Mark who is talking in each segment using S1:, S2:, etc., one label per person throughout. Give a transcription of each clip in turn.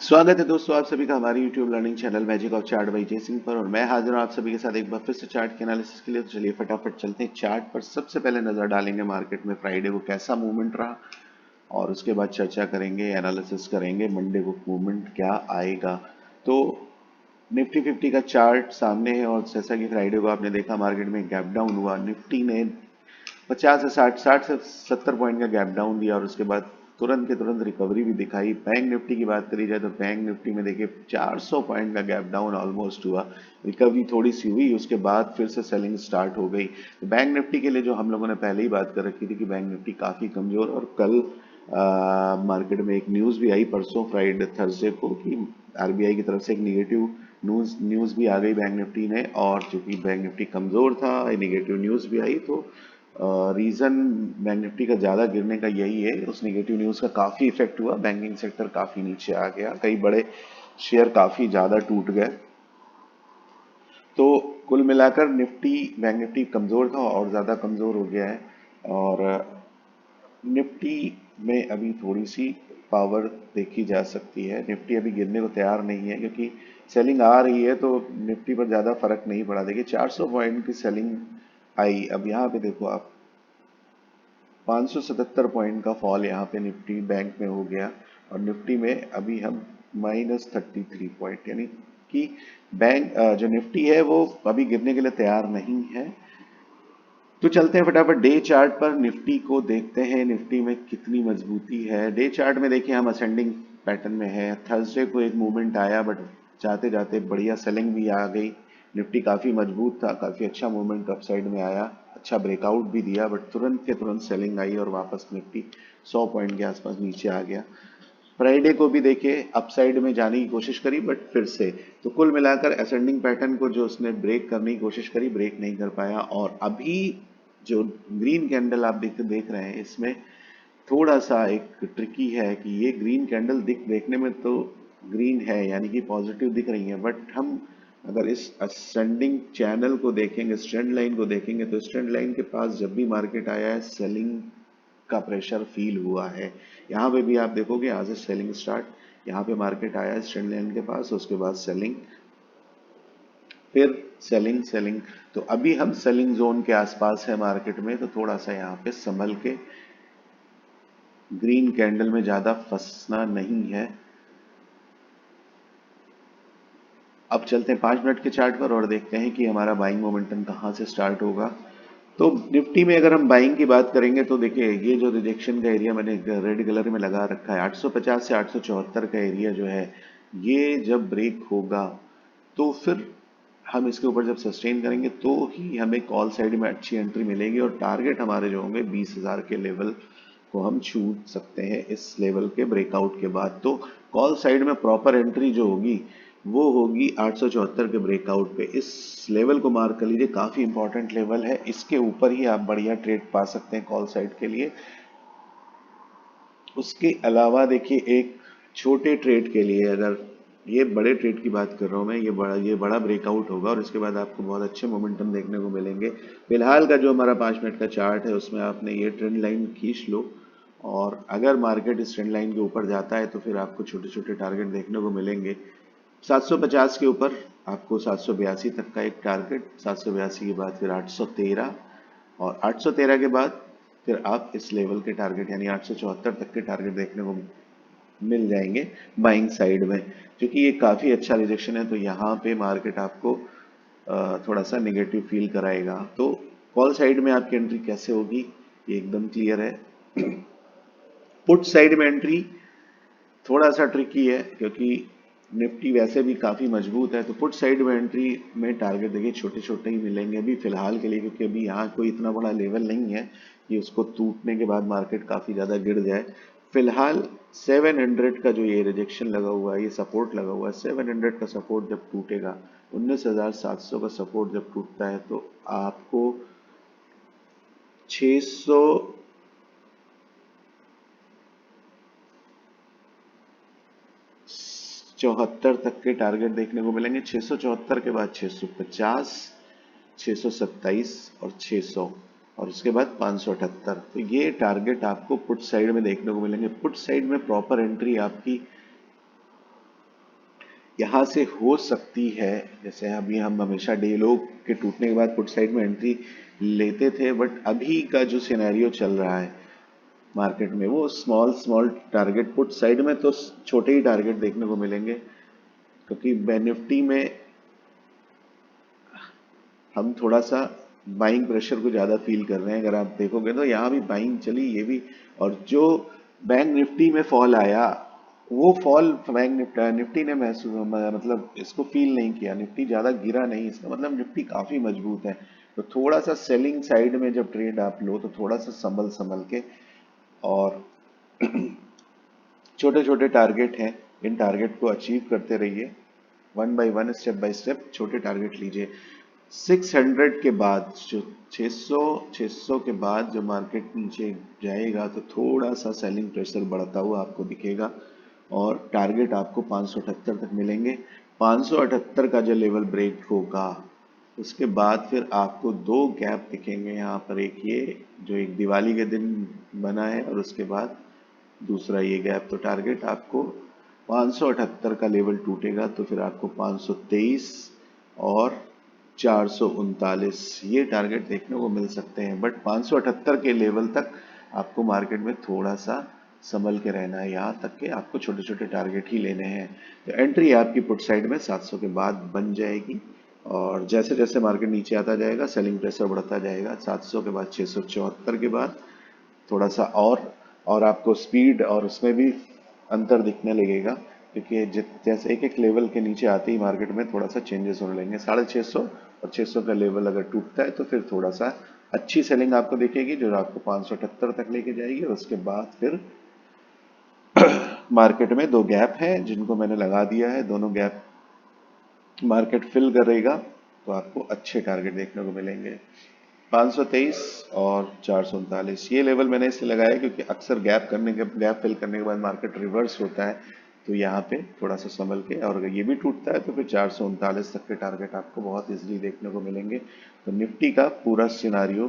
S1: स्वागत है दोस्तों आप सभी का हमारे YouTube learning channel magic of chart by जय सिंह पर। और मैं हाजिर हूं आप सभी के साथ एक बार फिर से चार्ट के एनालिसिस के लिए। तो चलिए फटाफट चलते हैं चार्ट पर। सबसे पहले नजर डालेंगे मार्केट में फ्राइडे को कैसा मूवमेंट रहा, और उसके बाद चर्चा करेंगे, एनालिसिस करेंगे मंडे को मूवमेंट क्या आएगा। तो निफ्टी 50 का चार्ट सामने है, और जैसा कि फ्राइडे को आपने देखा मार्केट में गैप डाउन हुआ। निफ्टी ने 50 से 60 से 70 पॉइंट का गैप डाउन दिया, और उसके बाद तुरंत के तुरंत रिकवरी भी दिखाई। बैंक निफ्टी की बात करी जाए तो बैंक निफ्टी में देखिए 400 पॉइंट का गैप डाउन ऑलमोस्ट हुआ। रिकवरी थोड़ी सी हुई, उसके बाद फिर से सेलिंग स्टार्ट हो गई। तो बैंक निफ्टी के लिए जो हम लोगों ने पहले ही बात कर रखी थी कि बैंक निफ्टी काफी कमजोर, और कल मार्केट में एक न्यूज भी आई परसों फ्राइडे थर्सडे को कि आरबीआई की तरफ से एक निगेटिव न्यूज भी आ गई बैंक निफ्टी ने। और चूंकि बैंक निफ्टी कमजोर था, निगेटिव न्यूज भी आई, तो रीजन बैंक निफ्टी का ज्यादा गिरने का यही है। उस नेगेटिव न्यूज का काफी इफेक्ट हुआ, बैंकिंग सेक्टर काफी नीचे आ गया, कई बड़े शेयर काफी ज्यादा टूट गए। तो कुल मिलाकर निफ्टी, बैंक निफ्टी कमजोर था और ज्यादा कमजोर हो गया है। और निफ्टी में अभी थोड़ी सी पावर देखी जा सकती है। निफ्टी अभी गिरने को तैयार नहीं है, क्योंकि सेलिंग आ रही है, तो निफ्टी पर ज्यादा फर्क नहीं पड़ा। देखिए 400 पॉइंट की सेलिंग आई। अब यहाँ पे देखो आप, 577 पॉइंट का फॉल यहाँ पे निफ्टी बैंक में हो गया, और निफ्टी में अभी हम -33 पॉइंट, यानी कि बैंक जो निफ्टी है वो अभी गिरने के लिए तैयार नहीं है। तो चलते हैं फटाफट डे चार्ट पर, निफ्टी को देखते हैं निफ्टी में कितनी मजबूती है। डे चार्ट में देखिए हम असेंडिंग पैटर्न में है। थर्सडे को एक मूवमेंट आया, बट जाते जाते बढ़िया सेलिंग भी आ गई। निफ्टी काफी मजबूत था, काफी अच्छा मूवमेंट अपसाइड में आया, अच्छा ब्रेकआउट भी दिया, बट तुरंत के तुरंत सेलिंग आई और वापस निफ्टी 100 पॉइंट के आसपास नीचे आ गया। फ्राइडे को भी देखिए अपसाइड में जाने की कोशिश करी, बट फिर से। तो कुल मिलाकर असेंडिंग पैटर्न को जो उसने ब्रेक करने की कोशिश करी, ब्रेक नहीं कर पाया। और अभी जो ग्रीन कैंडल आप देख रहे हैं, इसमें थोड़ा सा एक ट्रिकी है कि ये ग्रीन कैंडल देखने में तो ग्रीन है, यानी कि पॉजिटिव दिख रही है, बट हम अगर इस असेंडिंग चैनल को देखेंगे, स्ट्रेंड लाइन को देखेंगे, तो स्ट्रेंड लाइन के पास जब भी मार्केट आया है, सेलिंग का प्रेशर फील हुआ है। यहाँ पे भी आप देखोगे यहाँ से सेलिंग स्टार्ट, यहाँ पे मार्केट आया है स्ट्रेंड लाइन के पास, उसके बाद सेलिंग, फिर सेलिंग सेलिंग। तो अभी हम सेलिंग जोन के आसपास है मार्केट में, तो थोड़ा सा यहाँ पे संभल के, ग्रीन कैंडल में ज्यादा फंसना नहीं है। अब चलते हैं 5 मिनट के चार्ट पर और देखते हैं कि हमारा बाइंग मोमेंटम कहाँ से स्टार्ट होगा। तो निफ्टी में अगर हम बाइंग की बात करेंगे तो देखिए ये जो रिजेक्शन का एरिया मैंने रेड कलर में लगा रखा है, 850 से 874 का एरिया जो है, ये जब ब्रेक होगा तो फिर हम इसके ऊपर जब सस्टेन करेंगे तो ही हमें कॉल साइड में अच्छी एंट्री मिलेगी, और टारगेट हमारे जो होंगे 20,000 के लेवल को हम छू सकते हैं इस लेवल के ब्रेकआउट के बाद। तो कॉल साइड में प्रॉपर एंट्री जो होगी वो होगी 874 के ब्रेकआउट पे। इस लेवल को मार्क कर लीजिए, काफी इंपॉर्टेंट लेवल है, इसके ऊपर ही आप बढ़िया ट्रेड पा सकते हैं कॉल साइड के लिए। उसके अलावा देखिए एक छोटे ट्रेड के लिए, अगर ये बड़े ट्रेड की बात कर रहा हूँ मैं, ये बड़ा ब्रेकआउट होगा और इसके बाद आपको बहुत अच्छे मोमेंटम देखने को मिलेंगे। फिलहाल का जो हमारा 5 मिनट का चार्ट है उसमें आपने ये ट्रेंड लाइन खींच लो, और अगर मार्केट इस ट्रेंड लाइन के ऊपर जाता है तो फिर आपको छोटे छोटे टारगेट देखने को मिलेंगे। 750 के ऊपर आपको 782 तक का एक टारगेट, 782 के बाद फिर 813, और 813 के बाद फिर आप इस लेवल के टारगेट यानी 874 तक के टारगेट देखने को मिल जाएंगे बाइंग साइड में। क्योंकि ये काफी अच्छा रिजेक्शन है, तो यहाँ पे मार्केट आपको थोड़ा सा निगेटिव फील कराएगा। तो कॉल साइड में आपकी एंट्री कैसे होगी ये एकदम क्लियर है। पुट साइड में एंट्री थोड़ा सा ट्रिकी है, क्योंकि निफ्टी वैसे भी काफी मजबूत है। तो पुट साइड में एंट्री में टारगेट देखिए छोटे छोटे ही मिलेंगे अभी फिलहाल के लिए, क्योंकि अभी यहाँ कोई इतना बड़ा लेवल नहीं है कि उसको टूटने के बाद मार्केट काफी ज्यादा गिर जाए। फिलहाल 700 का जो ये रिजेक्शन लगा हुआ है, ये सपोर्ट लगा हुआ है, 700 का सपोर्ट जब टूटेगा, 19,700 का सपोर्ट जब टूटता है, तो आपको 600 74 तक के टारगेट देखने को मिलेंगे। 674 के बाद 650, 627 और 600, और उसके बाद 578। तो ये टारगेट आपको पुट साइड में देखने को मिलेंगे। पुट साइड में प्रॉपर एंट्री आपकी यहाँ से हो सकती है, जैसे अभी हम हमेशा डे लो के टूटने के बाद पुट साइड में एंट्री लेते थे, बट अभी का जो सिनेरियो चल रहा है मार्केट में वो small small target, put side में तो छोटे ही टारगेट देखने को मिलेंगे, क्योंकि बैंक निफ्टी में हम थोड़ा सा बाइंग प्रेशर को ज़्यादा फील कर रहे हैं। अगर आप देखोगे तो यहाँ भी बाइंग चली, ये भी, और जो बैंक निफ्टी में फॉल आया वो फॉल बैंक निफ्टी ने महसूस मतलब इसको फील नहीं किया, निफ्टी ज़्यादा गिरा नहीं, इसका मतलब निफ्टी काफ़ी मजबूत है। तो थोड़ा सा सेलिंग साइड में जब ट्रेड आप लो तो थोड़ा सा संभल संभल के, और छोटे छोटे टारगेट हैं, इन टारगेट को अचीव करते रहिए, one by one, step by step छोटे टारगेट लीजिए। 600 के बाद जो 600 के बाद जो मार्केट नीचे जाएगा तो थोड़ा सा सेलिंग प्रेशर बढ़ता हुआ आपको दिखेगा, और टारगेट आपको 578 तक मिलेंगे। 578 का जो लेवल ब्रेक होगा उसके बाद फिर आपको दो गैप दिखेंगे यहाँ पर, एक ये जो एक दिवाली के दिन बना है और उसके बाद दूसरा ये गैप। तो टारगेट आपको 578 का लेवल टूटेगा तो फिर आपको 523 और 439 ये टारगेट देखने को मिल सकते हैं, बट 578 के लेवल तक आपको मार्केट में थोड़ा सा संभल के रहना है, यहाँ तक कि आपको छोटे छोटे टारगेट ही लेने हैं। तो एंट्री आपकी पुट साइड में 700 के बाद बन जाएगी, और जैसे जैसे मार्केट नीचे आता जाएगा सेलिंग प्रेशर बढ़ता जाएगा। 700 के बाद 674 के बाद थोड़ा सा और आपको स्पीड और उसमें भी अंतर दिखने लगेगा, क्योंकि जैसे एक एक लेवल के नीचे आते ही मार्केट में थोड़ा सा चेंजेस होने लगेंगे। 650 और 600 का लेवल अगर टूटता है तो फिर थोड़ा सा अच्छी सेलिंग आपको दिखेगी जो आपको 578 तक लेके जाएगी, और उसके बाद फिर मार्केट में दो गैप हैं जिनको मैंने लगा दिया है, दोनों गैप मार्केट फिल करेगा तो आपको अच्छे टारगेट देखने को मिलेंगे। 523 और 439 ये लेवल मैंने इसलिए लगाया क्योंकि अक्सर गैप फिल करने के बाद मार्केट रिवर्स होता है, तो यहाँ पे थोड़ा सा संभल के, और अगर ये भी टूटता है तो फिर 439 तक के टारगेट आपको बहुत इजीली देखने को मिलेंगे। तो निफ्टी का पूरा सिनारियो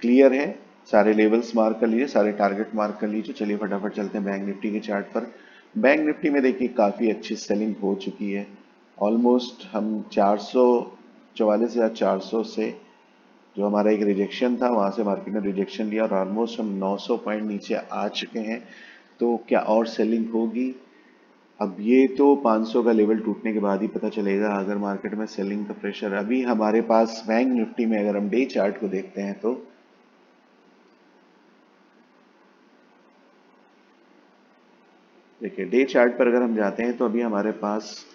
S1: क्लियर है, सारे लेवल्स मार्क कर लीजिए, सारे टारगेट मार्क कर लीजिए। चलिए फटाफट चलते हैं बैंक निफ्टी के चार्ट पर। बैंक निफ्टी में देखिए काफ़ी अच्छी सेलिंग हो चुकी है, ऑलमोस्ट हम 44,400 से जो हमारा एक रिजेक्शन था वहां से मार्केट ने रिजेक्शन लिया और ऑलमोस्ट हम 900 पॉइंट नीचे आ चुके हैं। तो क्या और सेलिंग होगी? अब ये तो 500 का लेवल टूटने के बाद ही पता चलेगा। अगर मार्केट में सेलिंग का प्रेशर अभी हमारे पास बैंक निफ्टी में, अगर हम डे चार्ट को देखते हैं तो देखिए डे चार्ट पर अगर हम जाते हैं तो अभी हमारे पास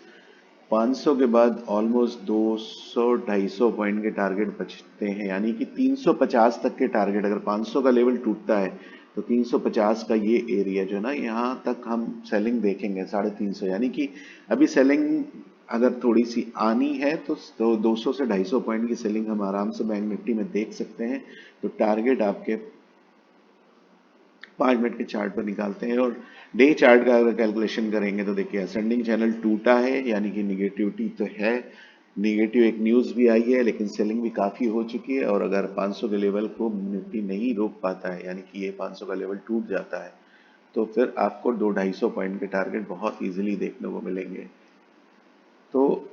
S1: 500 के बाद ऑलमोस्ट 200-250 पॉइंट के टारगेट बचते हैं, यानी कि 350 तक के टारगेट, अगर 500 का लेवल टूटता है तो 350 का ये एरिया जो है ना, यहाँ तक हम सेलिंग देखेंगे 350, यानी कि अभी सेलिंग अगर थोड़ी सी आनी है तो 200 से 250 पॉइंट की सेलिंग हम आराम से बैंक निफ्टी में देख सकते हैं। तो टारगेट आपके 5 मिनट के चार्ट पर निकालते हैं, और डे चार्ट का अगर कैलकुलेशन करेंगे तो देखिए असेंडिंग चैनल टूटा है, यानी कि निगेटिविटी तो है, निगेटिव एक न्यूज़ भी आई है, लेकिन सेलिंग भी काफ़ी हो चुकी है। और अगर 500 के लेवल को निफ्टी नहीं रोक पाता है, यानी कि ये 500 का लेवल टूट जाता है, तो फिर आपको 200-250 पॉइंट के टारगेट बहुत इजीली देखने को मिलेंगे। तो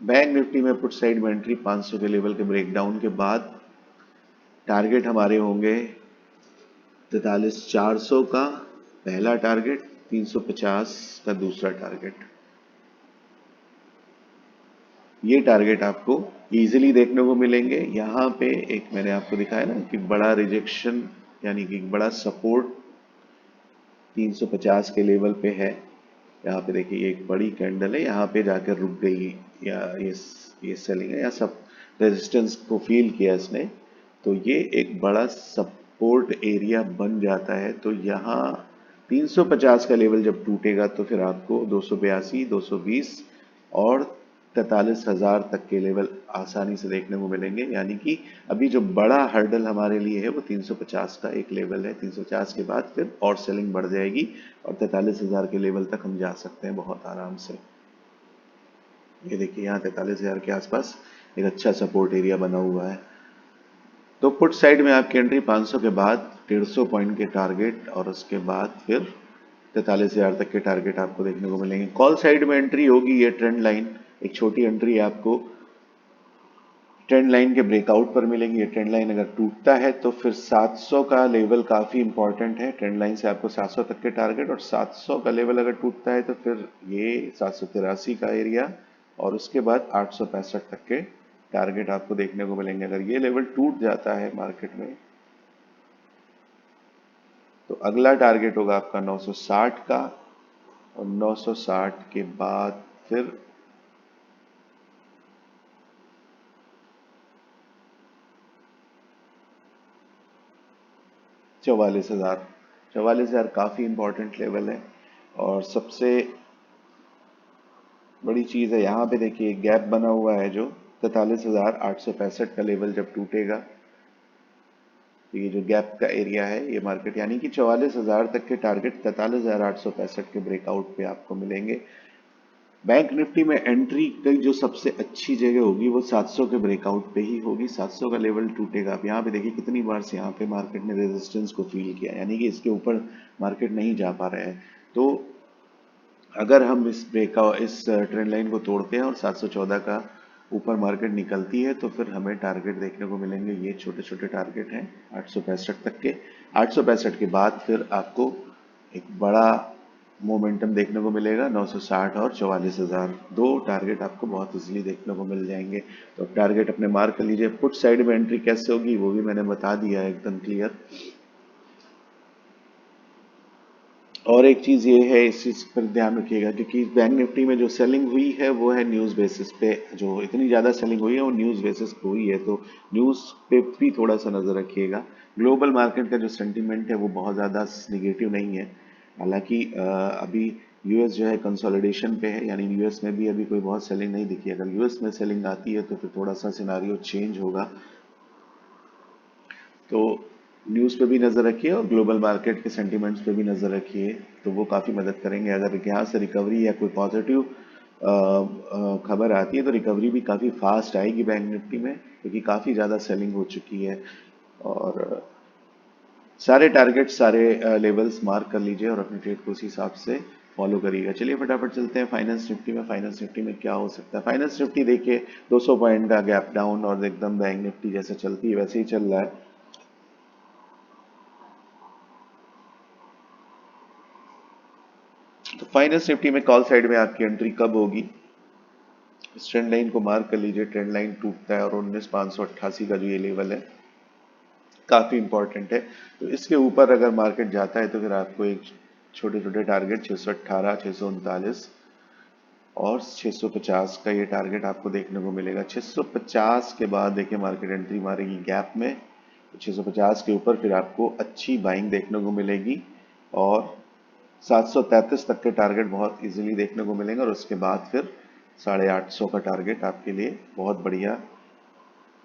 S1: बैंक निफ्टी में पुट साइड में एंट्री 500 के लेवल के ब्रेकडाउन के बाद टारगेट हमारे होंगे 43,400 का पहला टारगेट, 350 का दूसरा टारगेट। ये टारगेट आपको इजीली देखने को मिलेंगे। यहाँ पे एक मैंने आपको दिखाया ना कि बड़ा रिजेक्शन, यानी कि बड़ा सपोर्ट 350 के लेवल पे है। यहाँ पे देखिए एक बड़ी कैंडल है, यहाँ पे जाकर रुक गई, या ये सेलिंग है, या सब रेजिस्टेंस को फील किया इसने, तो ये एक बड़ा सपोर्ट एरिया बन जाता है। तो यहाँ 350 का लेवल जब टूटेगा तो फिर आपको 282, 220 और 43,000 तक के लेवल आसानी से देखने को मिलेंगे, यानी कि अभी जो बड़ा हर्डल हमारे लिए है वो 350 का एक लेवल है। 350 के बाद फिर और सेलिंग बढ़ जाएगी और 43,000 के लेवल तक हम जा सकते हैं बहुत आराम से। ये देखिए यहाँ 43,000 के आसपास एक अच्छा सपोर्ट एरिया बना हुआ है। तो पुट साइड में आपकी एंट्री 500 के बाद 150 पॉइंट के टारगेट, और उसके बाद फिर 43,000 तक के टारगेट आपको देखने को मिलेंगे। कॉल साइड में एंट्री होगी ये ट्रेंड लाइन, एक छोटी एंट्री आपको ट्रेंड लाइन के ब्रेकआउट पर मिलेगी। ये ट्रेंड लाइन अगर टूटता है तो फिर 700 का लेवल काफी इंपॉर्टेंट है। ट्रेंड लाइन से आपको 700 तक के टारगेट, और 700 का लेवल अगर टूटता है तो फिर ये 783 का एरिया और उसके बाद 865 तक के टारगेट आपको देखने को मिलेंगे। अगर ये लेवल टूट जाता है मार्केट में तो अगला टारगेट होगा आपका 960 का, और 960 के बाद फिर 44,000। 44,000 काफी इंपॉर्टेंट लेवल है। और सबसे बड़ी चीज है यहाँ पे देखिए, गैप बना हुआ है जो 43,865 का लेवल जब टूटेगा तो ये जो गैप का एरिया है ये मार्केट, यानी कि 44,000 तक के टारगेट 43,865 के ब्रेकआउट पे आपको मिलेंगे। बैंक निफ्टी में एंट्री की जो सबसे अच्छी जगह होगी वो 700 के ब्रेकआउट पे ही होगी। 700 का लेवल टूटेगा। आप यहाँ पे देखिए कितनी बार से यहाँ पे मार्केट ने रेजिस्टेंस को फील किया, यानी कि इसके ऊपर मार्केट नहीं जा पा रहा है। तो अगर हम इस ट्रेंड लाइन को तोड़ते हैं और 714 का ऊपर मार्केट निकलती है तो फिर हमें टारगेट देखने को मिलेंगे। ये छोटे छोटे टारगेट हैं 865 तक के। 865 के बाद फिर आपको एक बड़ा मोमेंटम देखने को मिलेगा 960 और 44,000। दो टारगेट आपको बहुत इजीली देखने को मिल जाएंगे। तो टारगेट अपने मार्क कर लीजिए। पुट साइड में एंट्री कैसे होगी वो भी मैंने बता दिया है एकदम क्लियर। और एक चीज ये है, इस चीज पर ध्यान रखिएगा, क्योंकि बैंक निफ्टी में जो सेलिंग हुई है वो है न्यूज बेसिस पे। जो इतनी ज्यादा सेलिंग हुई है वो न्यूज बेसिस पे हुई है, तो न्यूज पे भी थोड़ा सा नजर रखिएगा। ग्लोबल मार्केट का जो सेंटीमेंट है वो बहुत ज्यादा निगेटिव नहीं है। हालांकि अभी यूएस जो है कंसोलिडेशन पे है, यानी यूएस में भी अभी कोई बहुत सेलिंग नहीं दिखी। अगर यूएस में सेलिंग आती है तो फिर थोड़ा सा सिनारियो चेंज होगा। तो न्यूज़ पे भी नज़र रखिए और ग्लोबल मार्केट के सेंटिमेंट्स पे भी नज़र रखिए, तो वो काफ़ी मदद करेंगे। अगर यहाँ से रिकवरी या कोई पॉजिटिव खबर आती है तो रिकवरी भी काफ़ी फास्ट आएगी बैंक निफ्टी में, क्योंकि काफ़ी ज़्यादा सेलिंग हो चुकी है। और सारे टारगेट, सारे लेवल्स मार्क कर लीजिए और अपने ट्रेड को उस हिसाब से फॉलो करिएगा। चलिए फटाफट चलते हैं फाइनेंस निफ्टी में। फाइनेंस निफ्टी में क्या हो सकता है? फाइनेंस निफ्टी देखिए 200 पॉइंट का गैप डाउन और एकदम बैंक निफ्टी जैसे चलती है वैसे ही चल रहा है। तो फाइनेंस निफ्टी में कॉल साइड में आपकी एंट्री कब होगी? इस ट्रेंड लाइन को मार्क कर लीजिए। ट्रेंड लाइन टूटता है और 19,588 का जो ये लेवल है काफी इंपॉर्टेंट है। तो इसके ऊपर अगर मार्केट जाता है तो फिर आपको एक छोटे छोटे टारगेट 618, 639 और 650 का ये टारगेट आपको देखने को मिलेगा। 650 के बाद देखिए मार्केट एंट्री मारेगी गैप में, तो 650 के ऊपर फिर आपको अच्छी बाइंग देखने को मिलेगी और 733 तक के टारगेट बहुत इजीली देखने को मिलेंगे। और उसके बाद फिर 850 का टारगेट आपके लिए बहुत बढ़िया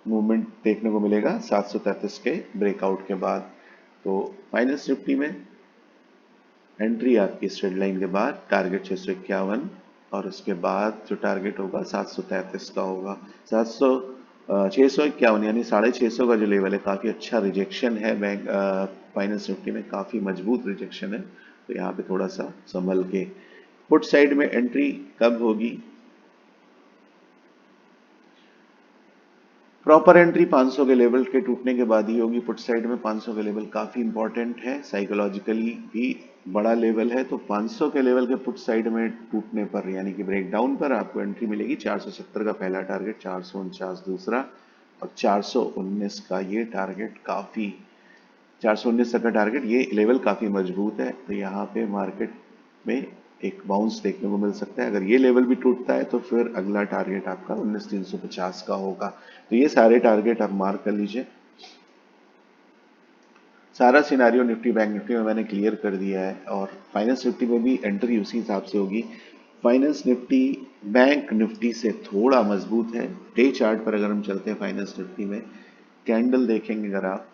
S1: मूवमेंट देखने को मिलेगा 733 के ब्रेकआउट के बाद। तो फाइनेंस निफ्टी में एंट्री आपकी स्ट्रेट लाइन के बाद टारगेट 651 और उसके बाद जो टारगेट होगा 733 का होगा। 651 यानी 650 का जो लेवल है काफी अच्छा रिजेक्शन है। बैंक फाइनेंस निफ्टी में काफी मजबूत रिजेक्शन है, तो यहाँ पे थोड़ा सा संभल के। पुट साइड में एंट्री कब होगी? प्रॉपर एंट्री 500 के लेवल के टूटने के बाद ही होगी। पुट साइड में 500 का लेवल काफी इंपॉर्टेंट है, साइकोलॉजिकली भी बड़ा लेवल है। तो 500 के लेवल के पुट साइड में टूटने पर यानी कि ब्रेकडाउन पर आपको एंट्री मिलेगी। 470 का पहला टारगेट, 449 दूसरा और 419 का ये टारगेट काफी, 419 तक का टारगेट, ये लेवल काफी मजबूत है। तो यहाँ पे मार्केट में एक बाउंस देखने को मिल सकता है। अगर ये लेवल भी टूटता है तो फिर अगला टारगेट आपका 19,350 का होगा। तो ये सारे टारगेट आप मार्क कर लीजिए। सारा सिनारियो निफ्टी बैंक निफ्टी में मैंने क्लियर कर दिया है और फाइनेंस निफ्टी में भी एंट्री उसी हिसाब से होगी। फाइनेंस निफ्टी बैंक निफ्टी से थोड़ा मजबूत है। डे चार्ट पर अगर हम चलते हैं फाइनेंस निफ्टी में, कैंडल देखेंगे अगर आप,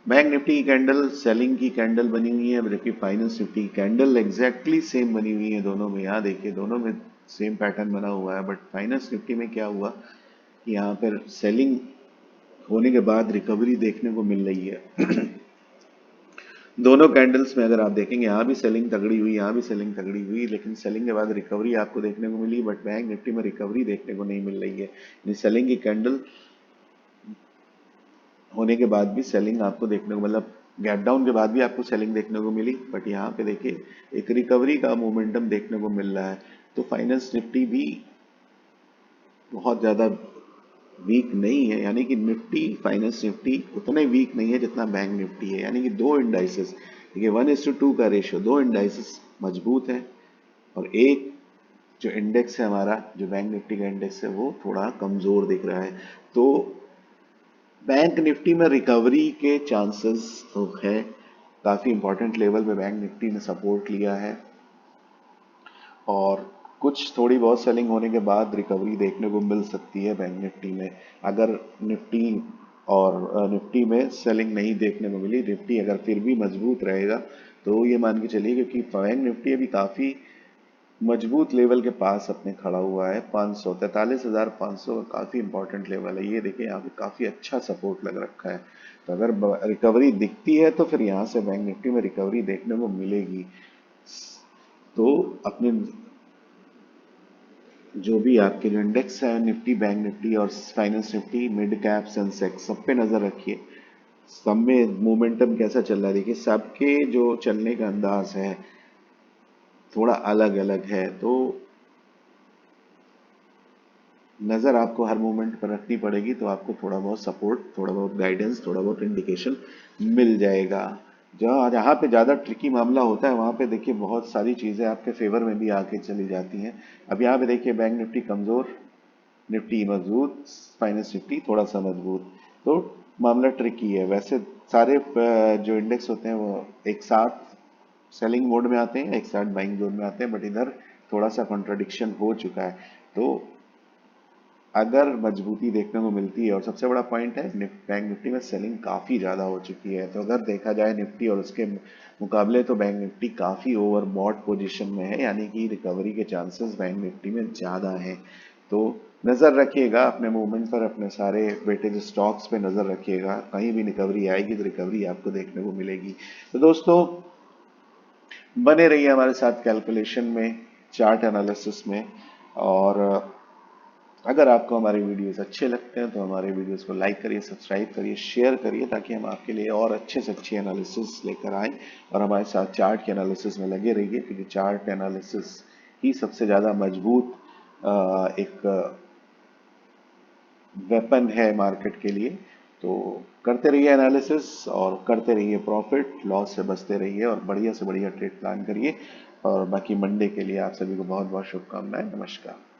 S1: बैंक निफ्टी की कैंडल सेलिंग की कैंडल बनी हुई है, जबकि फाइनेंस निफ्टी की कैंडल एग्जैक्टली सेम बनी हुई है दोनों में। यहाँ देखिए दोनों में सेम पैटर्न बना हुआ है, बट फाइनेंस निफ्टी में क्या हुआ कि यहाँ पर सेलिंग होने के बाद रिकवरी देखने को मिल रही है। दोनों कैंडल्स में अगर आप देखेंगे यहाँ भी सेलिंग तगड़ी हुई, यहाँ भी सेलिंग तगड़ी हुई, लेकिन सेलिंग के बाद रिकवरी आपको देखने को मिली, बट बैंक निफ्टी में रिकवरी देखने को नहीं मिल रही है। यानी सेलिंग की कैंडल होने के बाद भी सेलिंग आपको देखने को, मतलब गैप डाउन के बाद भी आपको सेलिंग देखने को मिली, बट यहाँ पे देखिए एक रिकवरी का मोमेंटम देखने को मिल रहा है। तो फाइनेंस निफ्टी भी बहुत ज्यादा वीक नहीं है, यानी कि निफ्टी फाइनेंस निफ्टी उतने वीक नहीं है जितना बैंक निफ्टी है। यानी कि दो इंडाइसेस, देखिए 1:2 का रेशियो, दो इंडाइसेस मजबूत है और एक जो इंडेक्स है हमारा, जो बैंक निफ्टी का इंडेक्स है, वो थोड़ा कमजोर दिख रहा है। तो बैंक निफ्टी में रिकवरी के चांसेस तो है, काफी इंपॉर्टेंट लेवल पे बैंक निफ्टी ने सपोर्ट लिया है और कुछ थोड़ी बहुत सेलिंग होने के बाद रिकवरी देखने को मिल सकती है बैंक निफ्टी में। अगर निफ्टी और निफ्टी में सेलिंग नहीं देखने को मिली, निफ्टी अगर फिर भी मजबूत रहेगा, तो ये मान के चलिए, क्योंकि बैंक निफ्टी अभी काफी मजबूत लेवल के पास अपने खड़ा हुआ है। 543,500 काफी इंपॉर्टेंट लेवल है। ये देखिए यहाँ पे काफी अच्छा सपोर्ट लग रखा है। तो अगर रिकवरी दिखती है तो फिर यहाँ से बैंक निफ्टी में रिकवरी देखने को मिलेगी। तो अपने जो भी आपके जो इंडेक्स है, निफ्टी, बैंक निफ्टी और finance Nifty, mid cap, Sensex, सब पे नजर रखिए। सब में मोमेंटम कैसा चल रहा है देखिए, सबके जो चलने का अंदाज है थोड़ा अलग अलग है। तो नजर आपको हर मोमेंट पर रखनी पड़ेगी, तो आपको थोड़ा बहुत सपोर्ट, थोड़ा बहुत गाइडेंस, थोड़ा बहुत इंडिकेशन मिल जाएगा। जहाँ जहाँ पे ज्यादा ट्रिकी मामला होता है वहां पे देखिए बहुत सारी चीजें आपके फेवर में भी आके चली जाती हैं। अब यहाँ पे देखिए बैंक निफ्टी कमजोर, निफ्टी मजबूत, फाइनेंस निफ्टी थोड़ा सा मजबूत, तो मामला ट्रिकी है। वैसे सारे जो इंडेक्स होते हैं वो एक साथ सेलिंग मोड में आते हैं, एक साथ बाइंग जोन में आते हैं, बट इधर थोड़ा सा कॉन्ट्रडिक्शन हो चुका है। तो अगर मजबूती देखने को मिलती है, और सबसे बड़ा पॉइंट है बैंक निफ्टी में सेलिंग काफी ज्यादा हो चुकी है, तो अगर देखा जाए निफ्टी और उसके मुकाबले, तो बैंक निफ्टी काफी ओवरबॉट पोजीशन में है, यानी कि रिकवरी के चांसेस बैंक निफ्टी में ज्यादा हैं। तो नजर रखिएगा अपने मूवमेंट पर, अपने सारे वेटेज स्टॉक्स पे नजर रखिएगा, कहीं भी रिकवरी आएगी तो रिकवरी आपको देखने को मिलेगी। तो दोस्तों, बने रहिए हमारे साथ कैलकुलेशन में, चार्ट एनालिसिस में। और अगर आपको हमारे वीडियोस अच्छे लगते हैं तो हमारे वीडियोस को लाइक करिए, सब्सक्राइब करिए, शेयर करिए, ताकि हम आपके लिए और अच्छे से अच्छी एनालिसिस लेकर आए। और हमारे साथ चार्ट के एनालिसिस में लगे रहिए, क्योंकि चार्ट एनालिसिस ही सबसे ज़्यादा मजबूत एक वेपन है मार्केट के लिए। तो करते रहिए एनालिसिस और करते रहिए प्रॉफिट लॉस से बचते रहिए और बढ़िया से बढ़िया ट्रेड प्लान करिए। और बाकी मंडे के लिए आप सभी को बहुत बहुत शुभकामनाएं। नमस्कार।